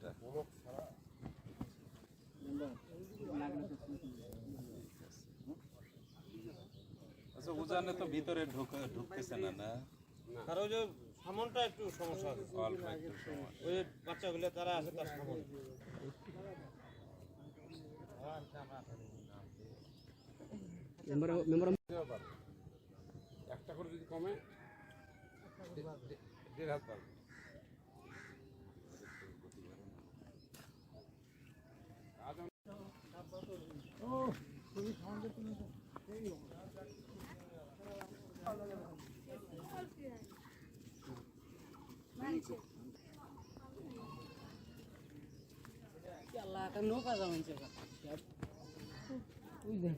এটা? আচ্ছা, উজানে তো ভিতরে ঢুকতেছে না, না? আর ওই যে সামনটা একটু সমস্যা আছে, অল্প একটু সময়। ওই বাচ্চাগুলো তারা আছে তার সামন। একটা করে যদি কমে 1.5 হাত পাবে। নৌকা যাওয়া ওই দেখ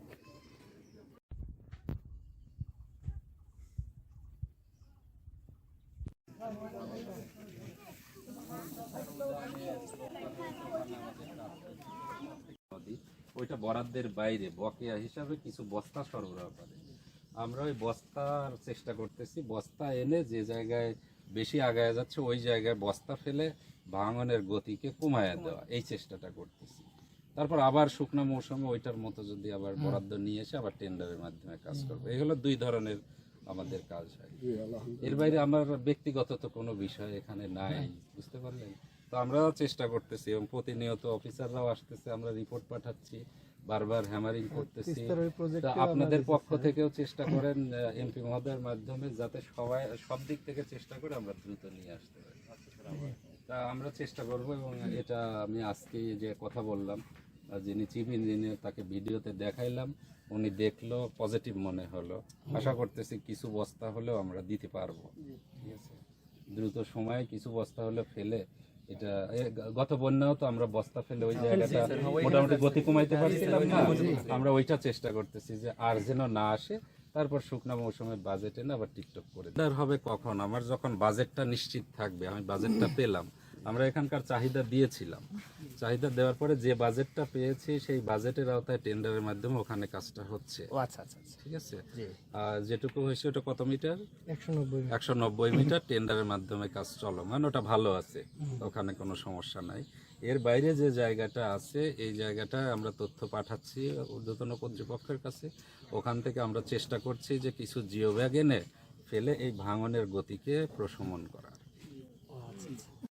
ওইটা বরাদ্দের বাইরে বকেয়া হিসাবে কিছু বস্তা সরবরাহ করে। আমরা ওই বস্তার চেষ্টা করতেছি, বস্তা এনে যে জায়গায় বেশি আগায় যাচ্ছে ওই জায়গায় বস্তা ফেলে ভাঙনের গতিকে কমায় দেওয়া, এই চেষ্টাটা করতেছি। তারপর আবার শুকনো মৌসুমে ওইটার মতো যদি আবার বরাদ্দ নিয়ে এসে আবার টেন্ডারের মাধ্যমে কাজ করবো। এগুলো দুই ধরনের আমাদের কাজ হয়। এর বাইরে আমার ব্যক্তিগত তো কোনো বিষয় এখানে নাই, বুঝতে পারলেন? তো আমরা চেষ্টা করতেছি এবং প্রতিনিয়ত অফিসাররাও আসতেছে, আমরা রিপোর্ট পাঠাচ্ছি, বারবার হ্যামারিং করতেছি। তা আপনাদের পক্ষ থেকেও চেষ্টা করেন এমপি মহোদয়ের মাধ্যমে যাতে সব দিক থেকে চেষ্টা করে আমরা দ্রুত নিয়ে আসতে পারি। তা আমরা চেষ্টা করব এবং এটা আমি আজকে যে কথা বললাম, যিনি চিফ ইঞ্জিনিয়ার তাকে ভিডিওতে দেখাইলাম, উনি দেখলো, পজিটিভ মনে হলো। আশা করতেছি কিছু বস্তা হলেও আমরা দিতে পারবো, ঠিক আছে? দ্রুত সময়ে কিছু বস্তা হলে ফেলে এটা গত বন্যাও তো আমরা বস্তা ফেলে ওই জায়গাটা মোটামুটি গতি কমাইতে পারছিলাম না। আমরা ওইটা চেষ্টা করতেছি যে আর যেন না আসে, তারপর শুকনা মৌসুমের বাজেটে না আবার টিকটক করে হবে। কখন আমার যখন বাজেটটা নিশ্চিত থাকবে, আমি বাজেটটা পেলাম, আমরা এখানকার চাহিদা দিয়েছিলাম, চাহিদা দেওয়ার পরে যে বাজেটটা পেয়েছি সেই বাজেটের আওতায় টেন্ডারের মাধ্যমে ওখানে কাজটা হচ্ছে। আচ্ছা আচ্ছা ঠিক আছে। আর যেটুকু হয়েছে ওটা কত মিটার? 190 190 মিটার টেন্ডারের মাধ্যমে কাজ চলমান, ওটা ভালো আছে, ওখানে কোনো সমস্যা নাই। এর বাইরে যে জায়গাটা আছে এই জায়গাটা আমরা তথ্য পাঠাচ্ছি ঊর্ধ্বতন কর্তৃপক্ষের কাছে। ওখান থেকে আমরা চেষ্টা করছি যে কিছু জিও ব্যাগ এনে ফেলে এই ভাঙনের গতিকে প্রশমন করার।